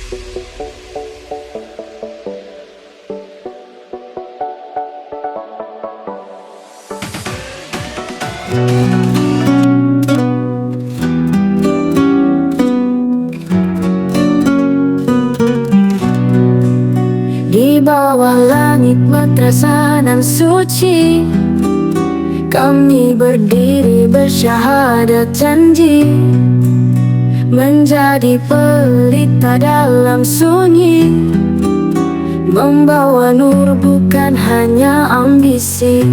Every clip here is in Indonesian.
Di bawah langit madrasah nan suci, kami berdiri bersyahadat janji, menjadi pelita dalam sunyi, membawa nur bukan hanya ambisi.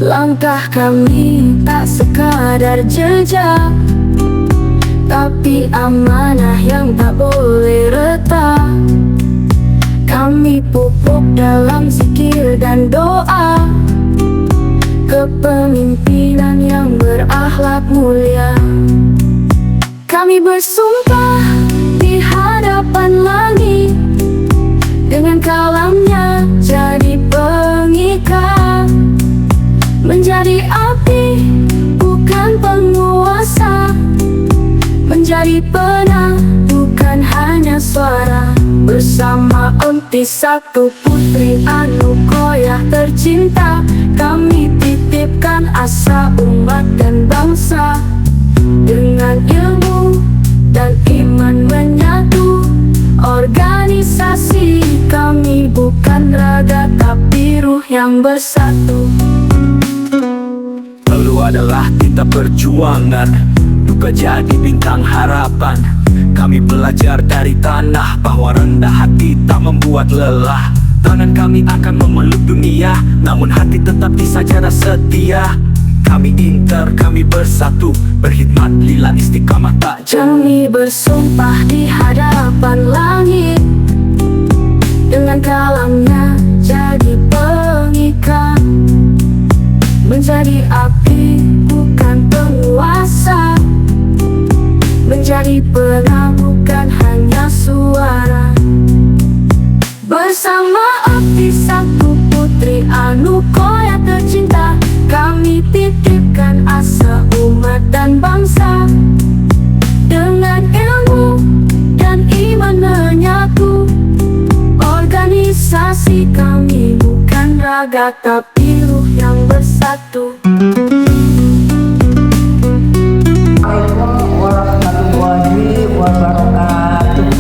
Langkah kami tak sekadar jejak, tapi amanah yang tak boleh retak. Kami pupuk dalam zikir dan doa, kepemimpinan yang berakhlak mulia. Kami bersumpah di hadapan langit, dengan kalamnya jadi pengikat, menjadi api bukan penguasa, menjadi penang bukan hanya suara. Bersama Empi Satu Putri Anukoyah tercinta, kami titipkan asa umat dan bangsa. Dengan ilmu dan iman menyatu, organisasi kami bukan raga tapi ruh yang bersatu. Lalu adalah tinta perjuangan, duka jadi bintang harapan. Kami belajar dari tanah bahwa rendah hati tak membuat lelah. Tangan kami akan memeluk dunia, namun hati tetap di sajadah setia. Kami inter, kami bersatu, berkhidmat lillah istiqamah tak jauh. Kami bersumpah di hadapan langit, dengan kalamnya jadi pengikat, menjadi api bukan penguasa, menjadi penang bukan hanya suara. Bersama Empi Satu Putri Anukoyah tercinta, kami titipkan asa umat dan bangsa. Dengan ilmu dan iman menyatu, organisasi kami bukan raga tapi ruh yang bersatu. Assalamualaikum warahmatullahi wabarakatuh.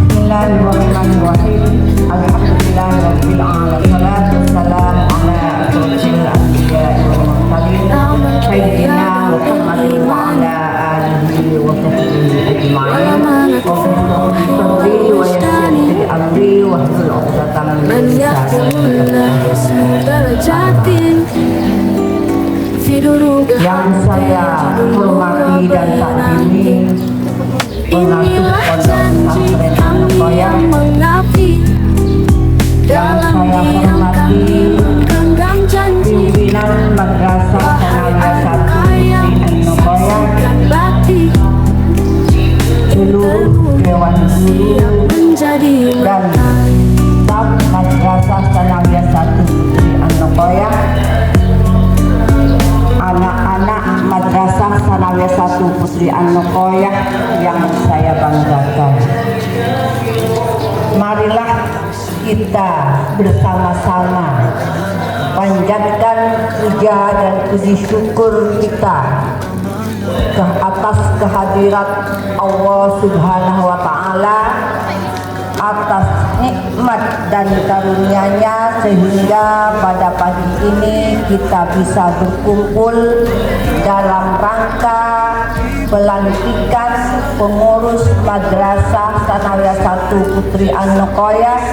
Bismillahirrahmanirrahim. Alhamdulillahirabbil alamin. Wassalatu wassalamu ala asyrofil anbiya'i wal mursalin sayyidina Muhammadin wa ala alihi wa sahbihi ajma'in. Rabbi wa yassir li amri wahlul 'uqdatam min lisani. Yang saya hormati dan takdimi pengasuh Pondok Pesantren Anukoyah, yang saya hormati pimpinan Madrasah Sanawiyah 1 Anukoyah, seluruh dewan guru dan staf Madrasah Sanawiyah 1 Anukoyah, anak-anak Madrasah Sanawiyah 1 Putri Anukoyah yang saya banggakan. Marilah kita bersama-sama panjatkan puja dan puji syukur kita ke atas kehadirat Allah Subhanahu wa Ta'ala, atas nikmat dan karunia-Nya sehingga pada pagi ini kita bisa berkumpul dalam rangka pelantikan pengurus Madrasah Sanawiyah 1 Putri Anukoyah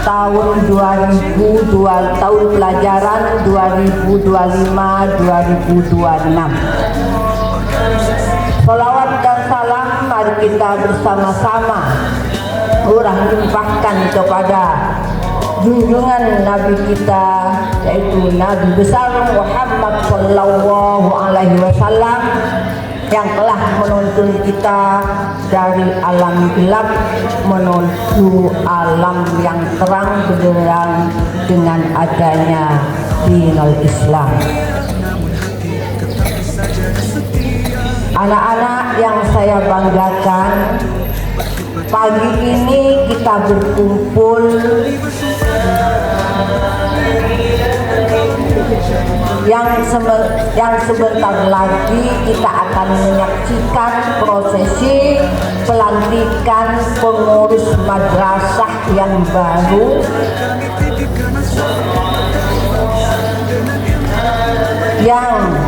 tahun 2002, tahun pelajaran 2025-2026. Salawat dan salam mari kita bersama-sama kurang limpahkan kepada junjungan Nabi kita, yaitu Nabi besar Muhammad Sallallahu Alaihi Wasallam, yang telah menuntun kita dari alam gelap menuju alam yang terang benderang dengan adanya dinul Islam. Anak-anak yang saya banggakan, pagi ini kita berkumpul yang sebentar lagi kita akan menyaksikan prosesi pelantikan pengurus madrasah yang baru yang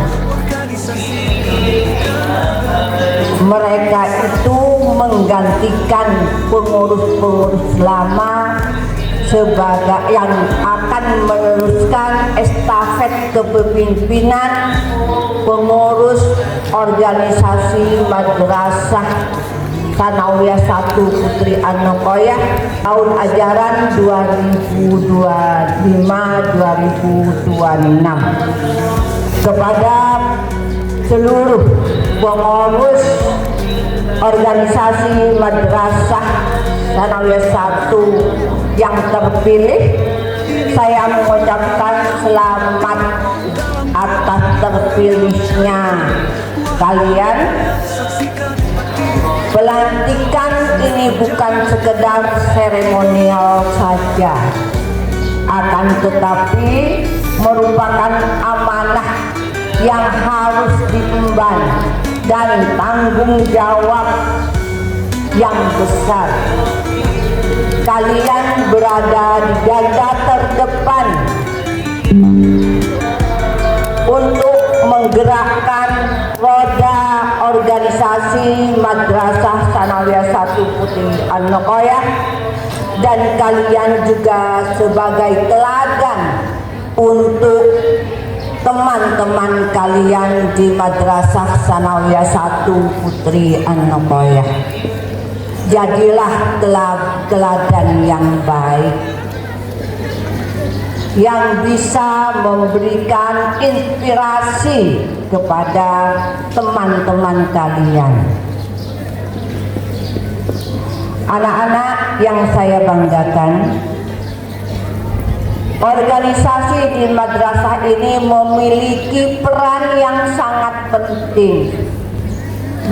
mereka itu menggantikan pengurus-pengurus lama sebagai yang akan meneruskan estafet kepemimpinan pengurus organisasi Madrasah Tsanawiyah 1 Putri An-Nokoyah tahun ajaran 2025-2026 kepada seluruh pengurus organisasi Madrasah Tsanawiyah 1 yang terpilih. Saya mengucapkan selamat atas terpilihnya kalian. Pelantikan ini bukan sekedar seremonial saja, akan tetapi merupakan amanah yang harus diemban dan tanggung jawab yang besar. Kalian berada di garda terdepan untuk menggerakkan roda organisasi Madrasah Tsanawiyah 1 Putri An-Nokoyah, dan kalian juga sebagai teladan untuk teman-teman kalian di Madrasah Tsanawiyah 1 Putri An-Nokoyah. Jadilah teladan yang baik yang bisa memberikan inspirasi kepada teman-teman kalian. Anak-anak yang saya banggakan, organisasi di madrasah ini memiliki peran yang sangat penting,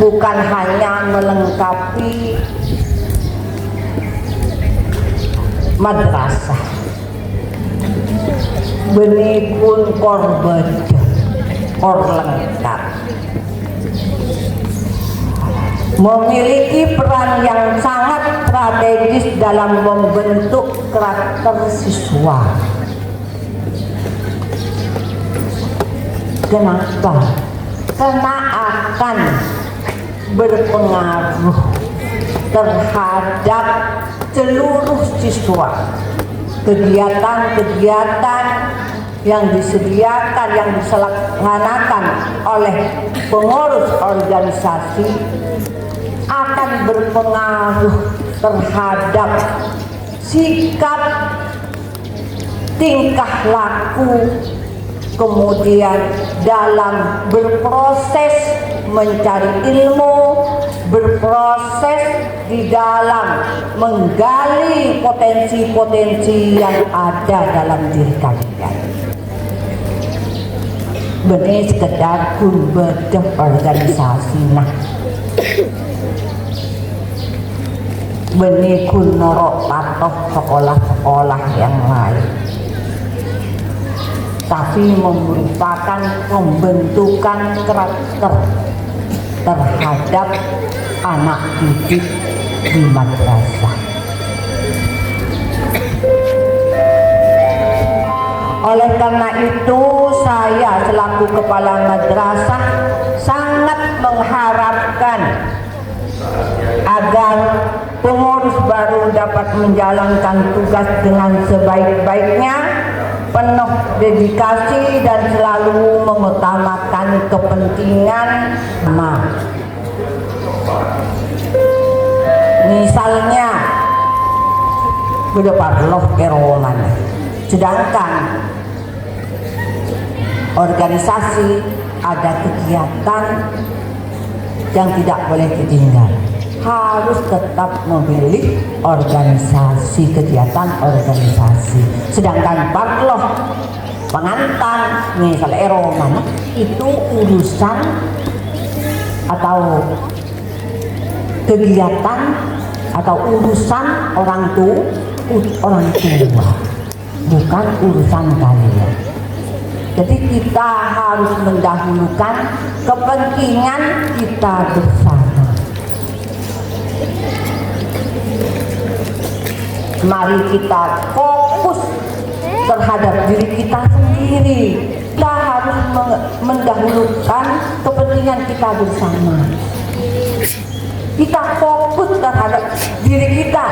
bukan hanya melengkapi madrasah, benih pun korban lengkap, memiliki peran yang sangat strategis dalam membentuk karakter siswa. Kenapa? Karena akan berpengaruh terhadap seluruh siswa. Kegiatan-kegiatan yang disediakan, yang dilaksanakan oleh pengurus organisasi akan berpengaruh terhadap sikap, tingkah laku, kemudian dalam berproses mencari ilmu, berproses di dalam menggali potensi-potensi yang ada dalam diri kalian. Benih sekedar bedah organisasi, nah benih kun norok patoh sekolah-sekolah yang lain, tapi merupakan pembentukan karakter terhadap anak didik di madrasah. Oleh karena itu, saya selaku kepala madrasah sangat mengharapkan agar pengurus baru dapat menjalankan tugas dengan sebaik-baiknya, penuh dedikasi dan selalu mengutamakan kepentingan misalnya berdeparloh keroman, sedangkan organisasi ada kegiatan yang tidak boleh ditinggal, harus tetap memilih organisasi, kegiatan organisasi. Sedangkan parloh pengantar misal eroman itu urusan atau kegiatan atau urusan orang tua, bukan urusan kalian. Jadi kita harus mendahulukan kepentingan kita bersama. Mari kita fokus terhadap diri kita sendiri. Kita harus mendahulukan kepentingan kita bersama. Kita fokus terhadap diri kita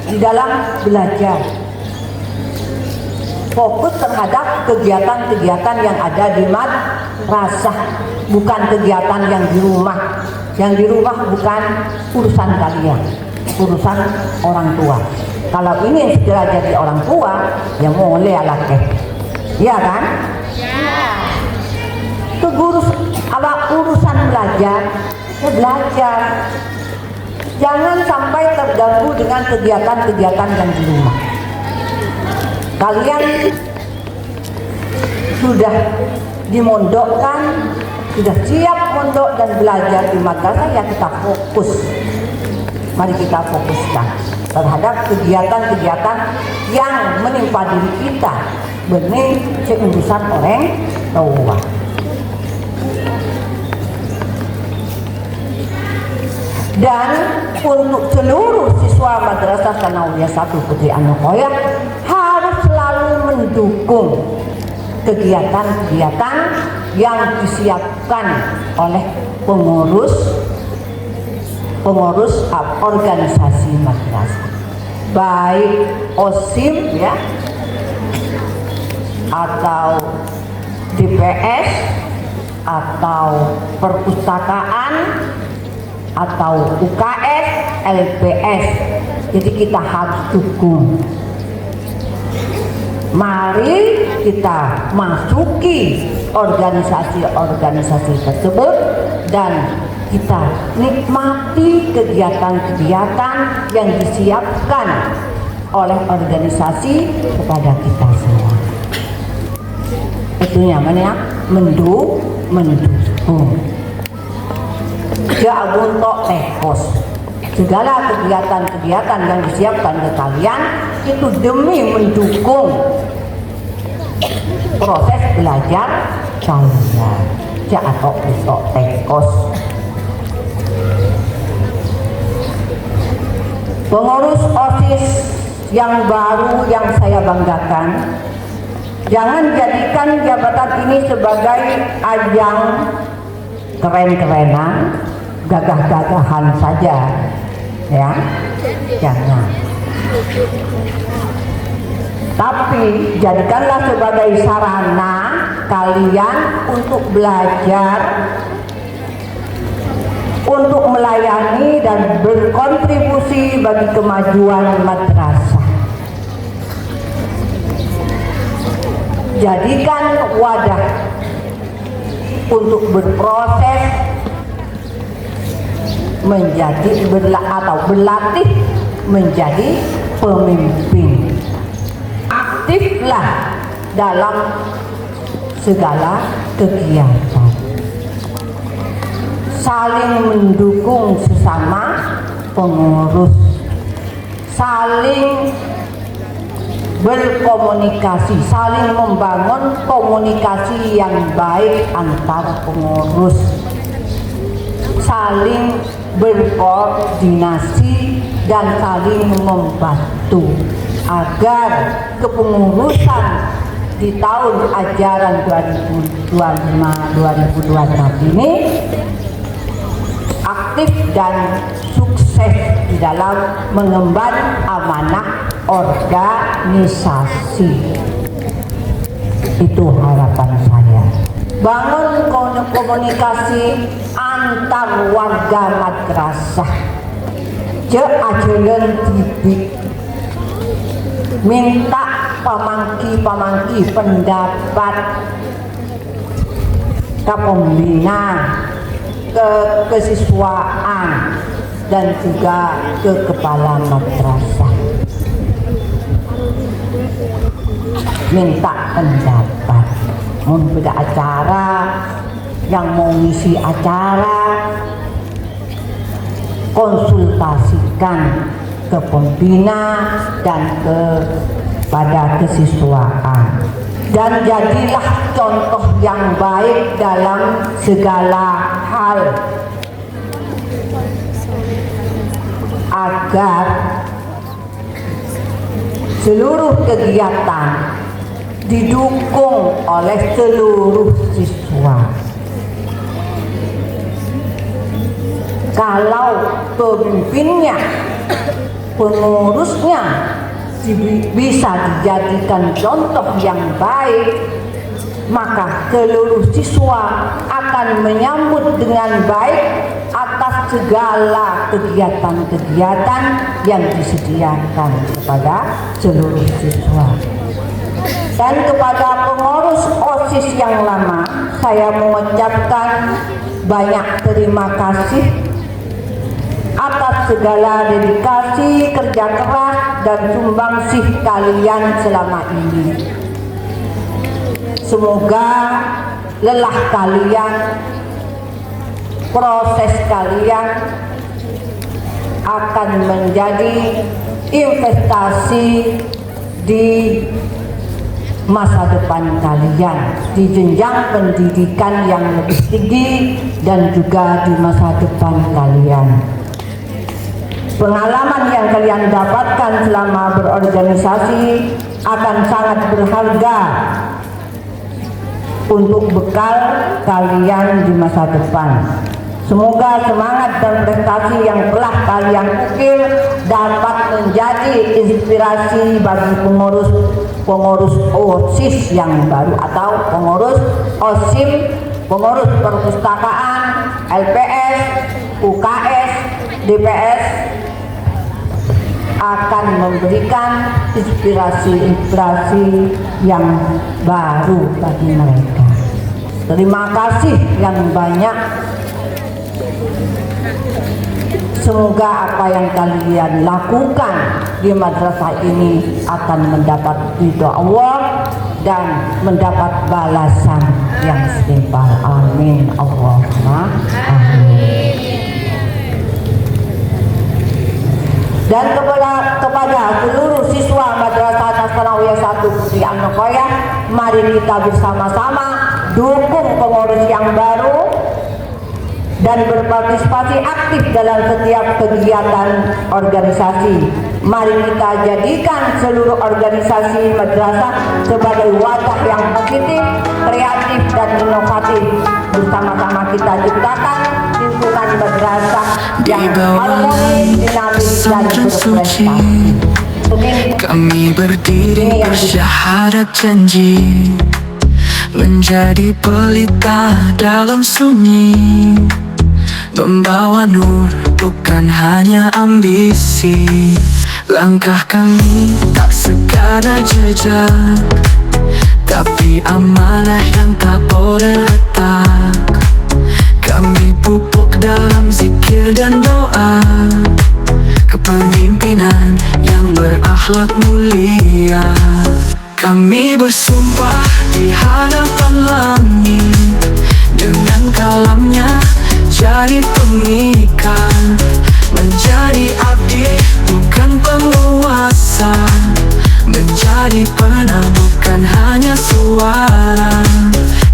di dalam belajar. Fokus terhadap kegiatan-kegiatan yang ada di madrasah, bukan kegiatan yang di rumah. Yang di rumah bukan urusan kalian, urusan orang tua. Kalau ini segera jadi orang tua, ya mulai alake, ya kan? Itu urusan belajar, ya belajar. Jangan sampai terganggu dengan kegiatan-kegiatan yang di rumah. Kalian sudah dimondokkan, sudah siap mondok dan belajar di madrasah, ya kita fokus. Mari kita fokuskan terhadap kegiatan-kegiatan yang menimpa diri kita, benih urusan orang tua. Dan untuk seluruh siswa Madrasah Sanawiyah 1 Putri An-Nuqoyah harus selalu mendukung kegiatan-kegiatan yang disiapkan oleh pengurus organisasi madrasah, baik OSIM ya, atau DPS, atau perpustakaan, atau UKS, LPS. Jadi kita harus dukung. Mari kita masuki organisasi-organisasi tersebut dan kita nikmati kegiatan-kegiatan yang disiapkan oleh organisasi kepada kita semua. Itu namanya mendukung. Ja'abun tok tekos. Segala kegiatan-kegiatan yang disiapkan ke kalian itu demi mendukung proses belajar kalian. Ja'abun tok tekos. Pengurus OSIS yang baru yang saya banggakan, jangan jadikan jabatan ini sebagai ajang keren-kerenan, gagah-gagahan saja, ya, jangan. Tapi jadikanlah sebagai sarana kalian untuk belajar, untuk melayani dan berkontribusi bagi kemajuan madrasah. Jadikan wadah untuk berproses menjadi berlatih menjadi pemimpin. Aktiflah dalam segala kegiatan. Saling mendukung sesama pengurus, saling berkomunikasi, saling membangun komunikasi yang baik antar pengurus, saling berkoordinasi dan saling membantu agar kepengurusan di tahun ajaran 2025-2026 ini aktif dan sukses di dalam mengemban amanah organisasi. Itu harapan saya. Bangun komunikasi antar warga madrasah. Ajaran didik. Minta pamangki pendapat ke pembina, ke kesiswaan, dan juga ke kepala madrasah. Minta pendapat, mau beda acara yang mau ngisi acara, konsultasikan ke pembina dan kepada kesiswaan. Dan jadilah contoh yang baik dalam segala hal agar seluruh kegiatan didukung oleh seluruh siswa. Kalau pemimpinnya, pengurusnya bisa dijadikan contoh yang baik, maka seluruh siswa akan menyambut dengan baik atas segala kegiatan-kegiatan yang disediakan kepada seluruh siswa. Dan kepada pengurus OSIS yang lama, saya mengucapkan banyak terima kasih atas segala dedikasi, kerja keras, dan sumbangsih kalian selama ini. Semoga lelah kalian, proses kalian akan menjadi investasi di masa depan kalian, di jenjang pendidikan yang lebih tinggi dan juga di masa depan kalian. Pengalaman yang kalian dapatkan selama berorganisasi akan sangat berharga untuk bekal kalian di masa depan. Semoga semangat dan prestasi yang telah kalian ukir dapat menjadi inspirasi bagi pengurus OSIS yang baru atau pengurus OSIM, pengurus perpustakaan, LPS, UKS, DPS, akan memberikan inspirasi-inspirasi yang baru bagi mereka. Terima kasih yang banyak. Semoga apa yang kalian lakukan di madrasah ini akan mendapat ridho Allah dan mendapat balasan yang setimpal. Amin. Allahumma amin. Dan kepada seluruh siswa Madrasah Tsanawiyah 1 Putri An-Nuqayyah, mari kita bersama-sama dukung pengurus yang baru dan berpartisipasi aktif dalam setiap kegiatan organisasi. Mari kita jadikan seluruh organisasi madrasah sebagai wadah yang positif, kreatif, dan inovatif. Bersama-sama kita ciptakan lingkungan madrasah yang harmonis, dinamis, dan berprestasi. Kami berdiri bersyahadat janji menjadi pelita dalam sunyi, membawa nur bukan hanya ambisi. Langkah kami tak sekadar jejak, tapi amanah yang tak boleh retak. Kami pupuk dalam zikir dan doa, kepemimpinan yang berakhlak mulia. Kami bersumpah di hadapan langit, dengan kalamnya jadi pemikat, menjadi abdi bukan penguasa, menjadi penang bukan hanya suara.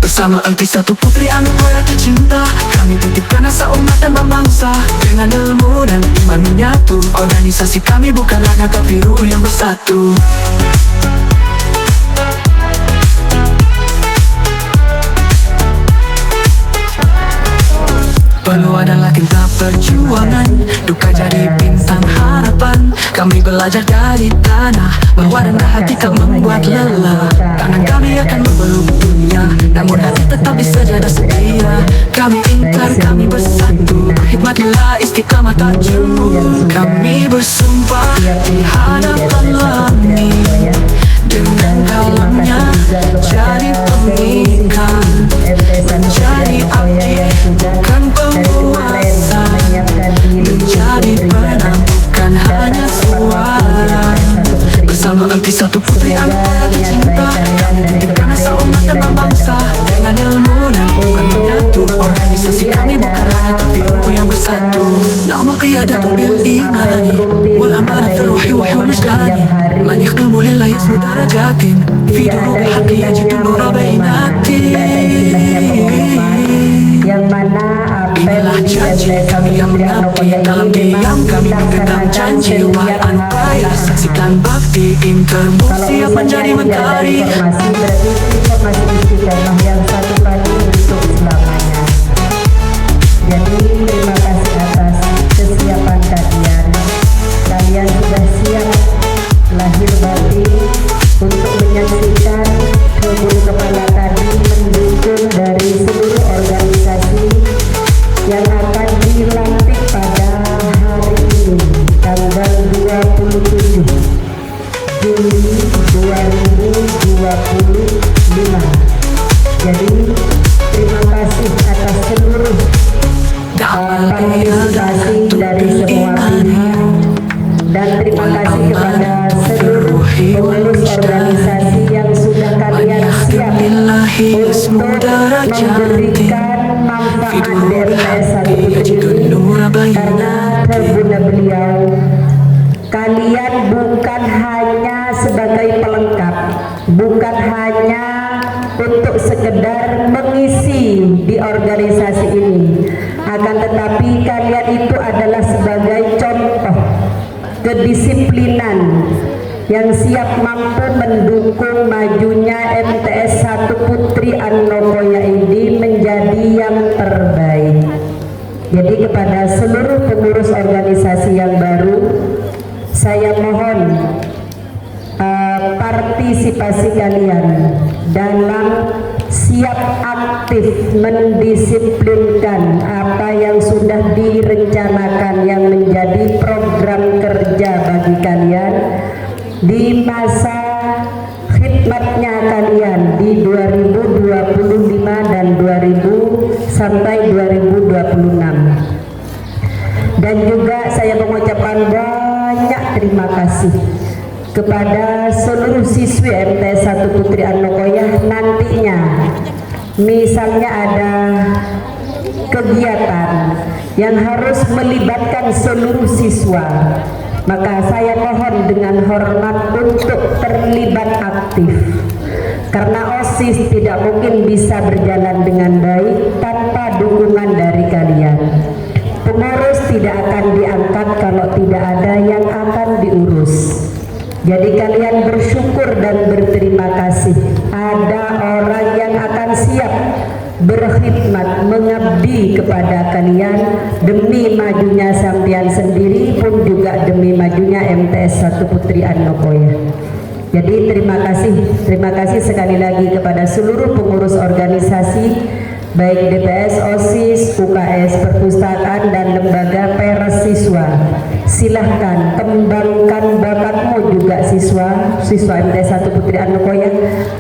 Bersama engkau satu putri An-Nuqayyah tercinta, kami titipkan asa umat dan bangsa. Dengan ilmu dan iman menyatu, organisasi kami bukanlah naga biru yang bersatu. Penuh adalah kita perjuangan, duka jadi bintang harapan. Kami belajar dari tanah bahwa rendah hati tak membuat lelah. Tangan kami akan membeluk dunia, namun hati tetap di sejadah setia. Kami ingkar, kami bersatu, hikmatilah istiqamah tajuk. Kami bersumpah di hadapan langit, dengan kalamnya jadi pemikat, menjadi abdi bukan penguasa, menjadi penang bukan hanya suara. Bersama engkau satu putri An-Nuqayyah tercinta, kami titipkan asa umat dan bangsa. Dengan ilmu dan bukan menyatu, bersatu. Nama qiyadatul bil imani wal amanah fil ruhi wa hulujani. Man yakhdumu lillahi yasmu darajatin fi durubi haqqi yajidu nura bainatin. Yang mana apa Inilah janji kami yang mengabdi dalam diam kami menggenggam janji wahai kaya. Saksikan bakti intermusia menjadi mentari. Informasi berarti informasi istiqomah yang satu kali untuk selamanya. Jadi terima kasih atas kesiapan kalian. Kalian sudah siap lahir batin untuk menyaksikan 20 kepala tadi mendukung dari seluruh organisasi yang akan dilantik pada hari ini tanggal 27 Juli 2025. Jadi terima kasih atas seluruh partisipasi dari semua pihak dan terima kasih kepada seluruh pengurus organisasi yang sudah kalian siap untuk memberikan manfaat dari PS1 ini, karena terguna beliau kalian bukan hanya sebagai pelengkap, bukan hanya untuk sekedar mengisi di organisasi ini, akan tetapi kalian itu adalah sebagai contoh kedisiplinan yang siap mampu mendukung majunya MTS 1 Putri An-Nokoya ini menjadi yang terbaik. Jadi kepada seluruh pengurus organisasi yang baru, saya mohon partisipasi kalian dalam siap aktif mendisiplinkan apa yang sudah direncanakan yang menjadi program kerja bagi kalian di masa khidmatnya kalian di 2025 dan 2000 sampai 2026. Dan juga saya mengucapkan banyak terima kasih kepada seluruh siswi MTS 1 Putri An-Nokoya. Nantinya misalnya ada kegiatan yang harus melibatkan seluruh siswa, maka saya mohon dengan hormat untuk terlibat aktif, karena OSIS tidak mungkin bisa berjalan dengan baik tanpa dukungan dari kalian. Pengurus tidak akan diangkat kalau tidak ada yang akan diurus. Jadi kalian bersyukur dan berterima kasih ada orang yang akan siap berkhidmat mengabdi kepada kalian demi majunya sampean sendiri pun juga demi majunya MTS 1 Putri An-Nokoya. Jadi terima kasih sekali lagi kepada seluruh pengurus organisasi baik DPS, OSIS, UKS, perpustakaan dan lembaga peres siswa. Silahkan kembangkan bakatmu juga siswa MTS 1 Putri An-Nokoya,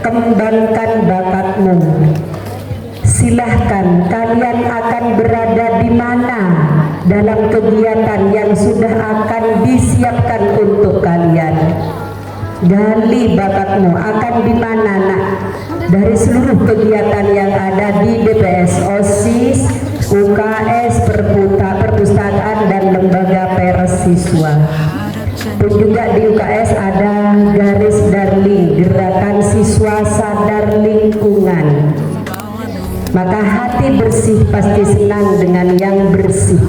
kembangkan bakatmu. Silahkan kalian akan berada di mana dalam kegiatan yang sudah akan disiapkan untuk kalian. Gali bakatmu akan di mana nak dari seluruh kegiatan yang ada di DPS, OSIS, UKS, perpustakaan dan lembaga peres siswa. Pun juga di UKS ada garis darling, gerakan siswa sadar lingkungan. Maka hati bersih pasti senang dengan yang bersih.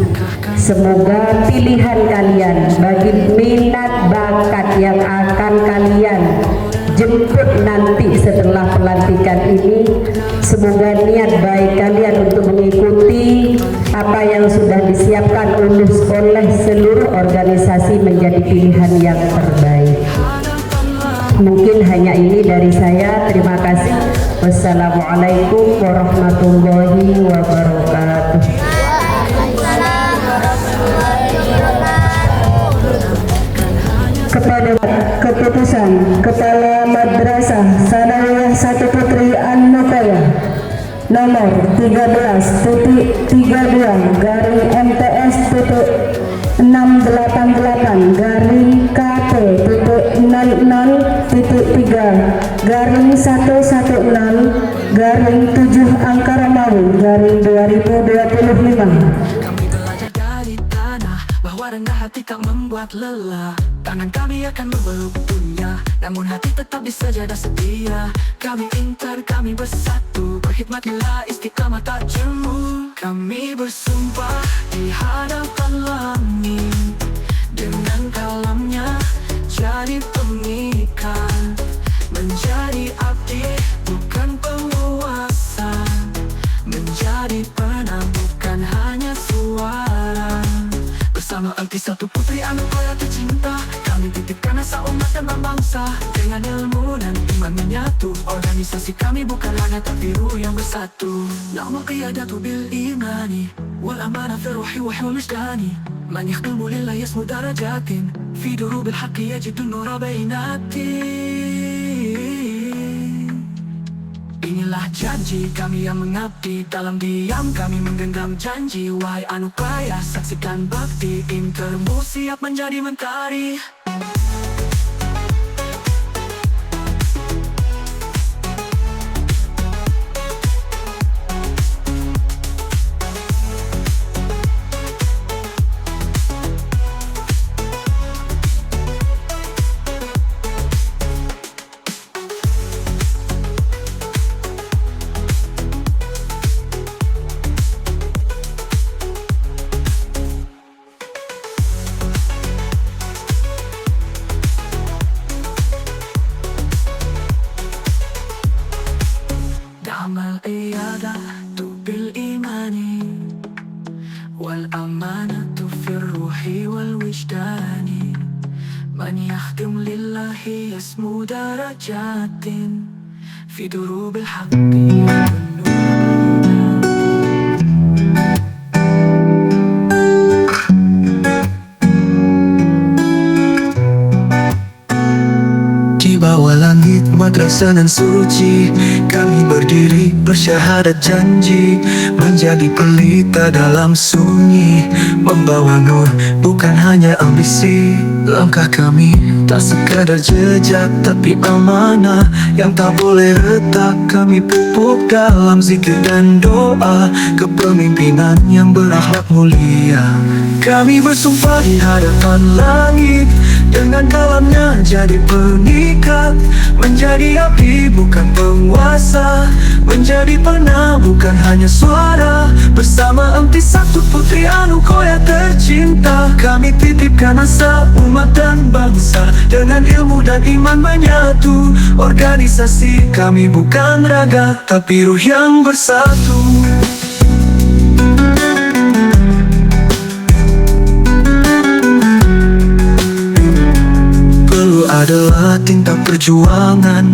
Semoga pilihan kalian bagi minat bakat yang akan kalian jemput nanti setelah pelantikan ini, semoga niat baik kalian untuk mengikuti apa yang sudah disiapkan oleh seluruh organisasi menjadi pilihan yang terbaik. Mungkin hanya ini dari saya. Terima kasih. Wassalamualaikum warahmatullahi wabarakatuh. Kepada keputusan Kepala Madrasah Sanawiyah 1 Putri An-Nokoya nomor 13.13.00.3/110/7 angka Romawi /2025. Bahwa rendah hati tak membuat lelah. Tangan kami akan memeluk dunia, namun hati tetap di sajadah setia. Kami intar, kami bersatu, berkhidmatlah istiqamah tak jemu. Kami bersumpah di hadapan langit, dengan kalamnya jadi pemikat, menjadi abdi bukan penguasa, menjadi penang bukan hanya suara. Bersama arti satu putri anugerah tercinta, kami titipkan asa umat dan bangsa. Dengan ilmu dan iman menyatu, organisasi kami bukan hanya terbiru yang bersatu. Nama qiyadatu bil imani wal amanah fi ruhi wa wijdani. Man yakhdumu lillahi yasmu darajatin fi durubil haqqi yajidu nura bainatin. Inilah janji kami yang mengabdi, dalam diam kami menggenggam janji. Wahai Anugerah, saksikan bakti, Intermu siap menjadi mentari. Amal iyadatu bil imani wal amanatu fir ruhi wal wijdani. Man yakhdim lillahi yasmu darajatin fi durubil haqqi. Di bawah langit madrasah nan suci, kami berdiri bersyahadat janji, menjadi pelita dalam sunyi, membawa nur bukan hanya ambisi. Langkah kami tak sekadar jejak tapi amanah yang tak boleh retak. Kami pupuk dalam zikir dan doa, kepemimpinan yang berakhlak mulia. Kami bersumpah di hadapan langit, dengan kalamnya jadi pengikat, menjadi abdi bukan penguasa, menjadi penang bukan hanya suara. Bersama emti satu putri Anugerah tercinta, kami titipkan asa umat dan bangsa. Dengan ilmu dan iman menyatu, organisasi kami bukan raga tapi ruh yang bersatu. Adalah tinta perjuangan,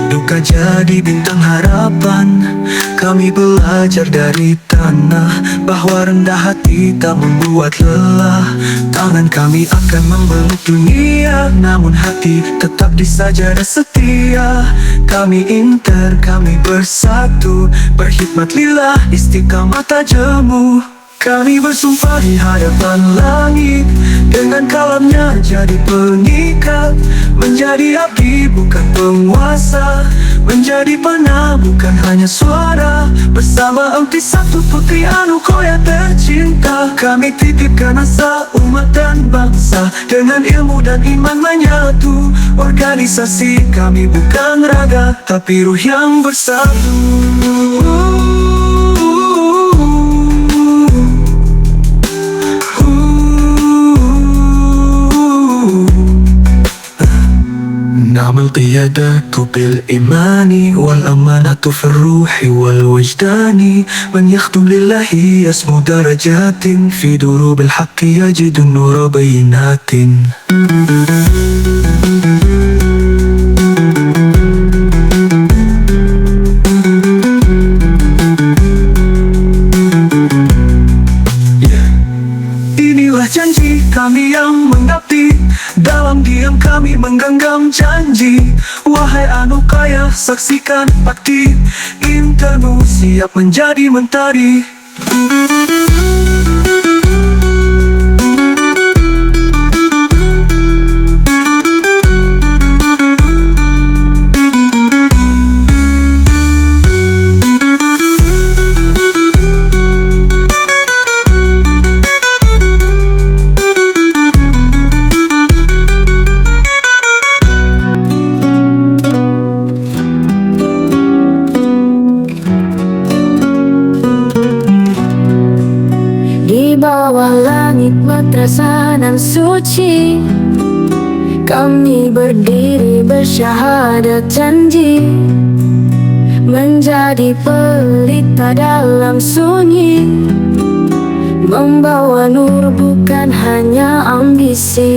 duka jadi bintang harapan. Kami belajar dari tanah bahwa rendah hati tak membuat lelah. Tangan kami akan membeluk dunia, namun hati tetap di sajadah setia. Kami inter, kami bersatu, berkhidmat lillah, istiqamah tak jemu. Kami bersumpah di hadapan langit, dengan kalamnya jadi pengikat, menjadi abdi bukan penguasa, menjadi penang bukan hanya suara. Bersama emti satu putri Anugerah tercinta, kami titipkan asa umat dan bangsa. Dengan ilmu dan iman menyatu, organisasi kami bukan raga tapi ruh yang bersatu. نعمل قيادة بالإيمان والأمانة في الروح والوجدان. من يخدم لله يسمو درجات في دروب الحق يجد النور بينات. Inilah janji kami yang mengabdi, dalam diam kami menggenggam janji. Wahai Anugerah, saksikan bakti, Intermu siap menjadi mentari. Di bawah langit madrasah nan suci, kami berdiri bersyahadat janji, menjadi pelita dalam sunyi, membawa nur bukan hanya ambisi.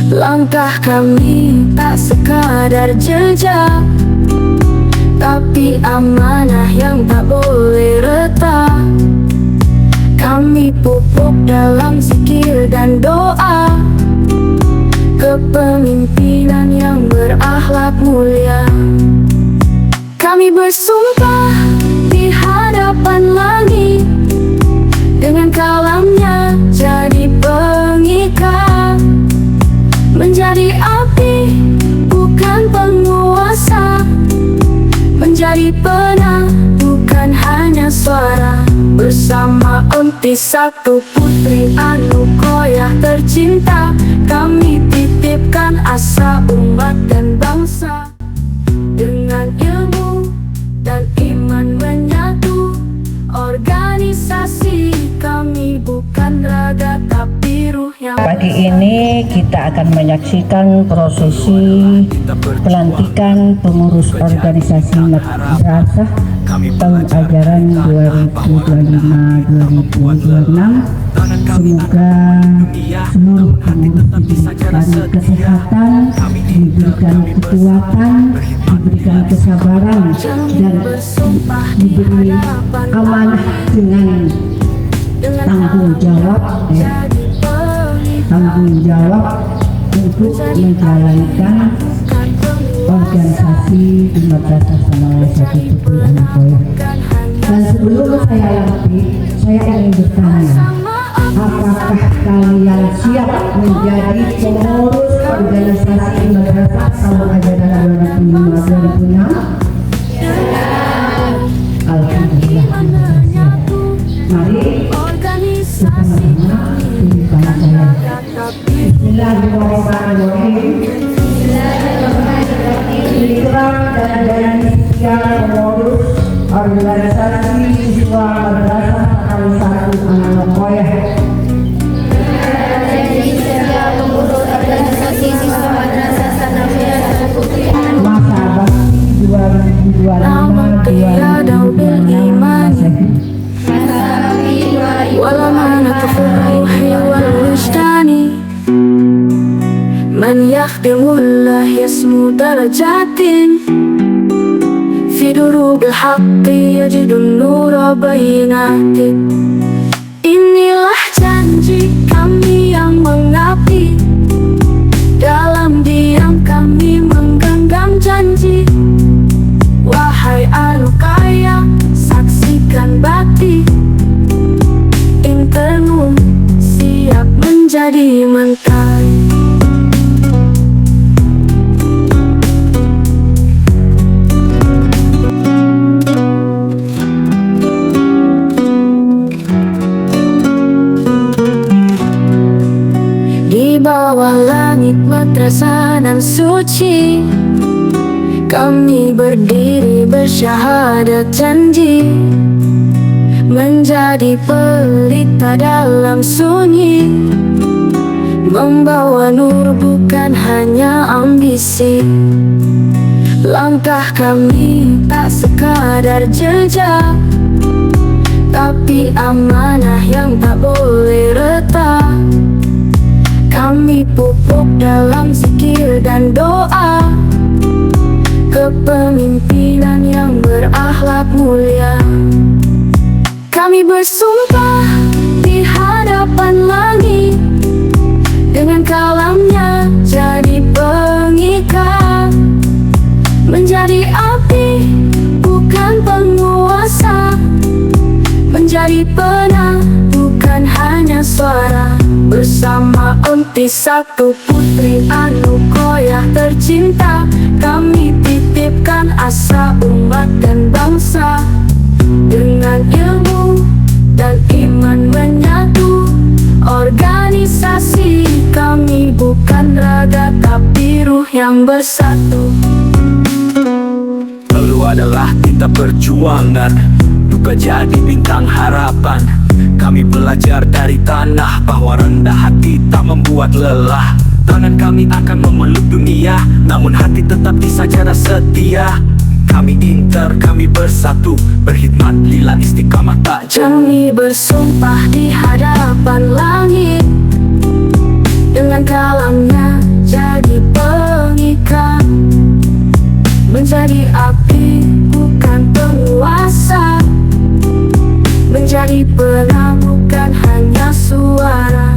Langkah kami tak sekadar jejak, tapi amanah yang tak boleh retak. Kami pupuk dalam zikir dan doa, kepemimpinan yang berakhlak mulia. Kami bersumpah di hadapan langit, dengan kalamnya jadi pengikat, menjadi api bukan penguasa, menjadi penang bukan hanya suara. Bersama Empi satu putri Anukoyah tercinta, kami titipkan asa umat dan bangsa. Dengan ilmu dan iman menyatu, organisasi kami bukan raga tapi ruh yang Pagi ini kita akan menyaksikan prosesi pelantikan pengurus organisasi madrasah tahun ajaran 2025-2026. Semoga seluruh pengurus diberikan kesehatan, diberikan kekuatan, diberikan kesabaran, dan diberi amanah dengan tanggung jawab untuk menjalankan organisasi di Madrasah Sanawiyah 1 Putri Anukoyah. Dan sebelum saya lanjut, saya ingin bertanya, apakah kalian siap menjadi pengurus organisasi madrasah tahun ajaran 2025-2026? Alhamdulillah. Mari bersama-sama pilihkan saya. Bismillahirrahmanirrahim. Ikrar dan janji setia pengurus organisasi siswa madrasah tahun 1 Anukoyah. Masa bakti 2025-2026. والأمانة في الروح والوجدان، من يخدم الله يسمو درجات، في دروب الحق يجد النور بينات. Inilah janji kami yang mengabdi, dalam diam kami menggenggam janji. Wahai Anukoyah, saksikan bakti, Internum siap menjadi mentari. Di bawah langit madrasah nan suci, kami berdiri bersyahadat janji, menjadi pelita dalam sunyi, membawa nur bukan hanya ambisi. Langkah kami tak sekadar jejak, tapi amanah yang tak boleh retak. Kami pupuk dalam zikir dan doa, kepemimpinan yang berakhlak mulia. Kami bersumpah di hadapan langit, dengan kalamnya jadi pengikat, menjadi api bukan penguasa, menjadi penang bukan hanya suara. Bersama Empi satu putri Anukoyah tercinta, kami titipkan asa umat dan bangsa. Dengan ilmu dan iman menyatu, organisasi kami bukan raga tapi ruh yang bersatu. Lalu adalah tinta perjuangan, duka jadi bintang harapan. Kami belajar dari tanah bahwa rendah hati tak membuat lelah. Tangan kami akan memeluk dunia, namun hati tetap di sajadah setia. Kami inter, kami bersatu, berkhidmat lillah istiqamah tak jauh. Kami bersumpah di hadapan langit, dengan kalamnya jadi pengikat, menjadi api bukan penguasa, menjadi penang bukan hanya suara.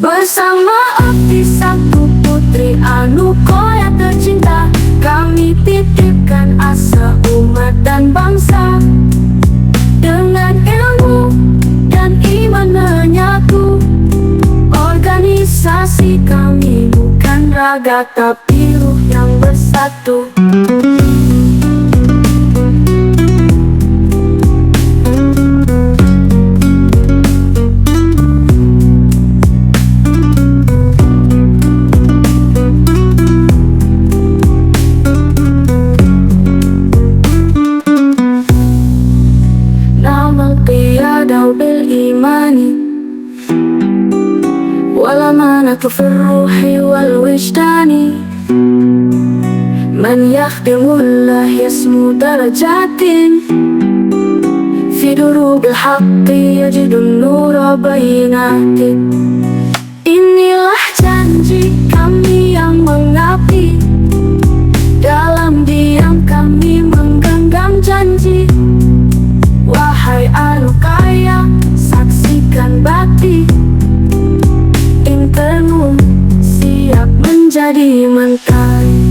Bersama api satu putri Anukoya tercinta, kami titipkan asa umat dan bangsa. Dengan ilmu dan iman menyatu, organisasi kami bukan raga tapi ruh yang bersatu. Qiyadaw bil imani wala manatu fil ruhi wal wijdani. Man yakhdimullah yasmu darajatin fi durubil haqqi yajidun nura bayinatin. Inilah janji kami yang mengabdi, dalam diam kami menggenggam janji. Wahai Anukoya, saksikan bakti, Internum siap menjadi mentari.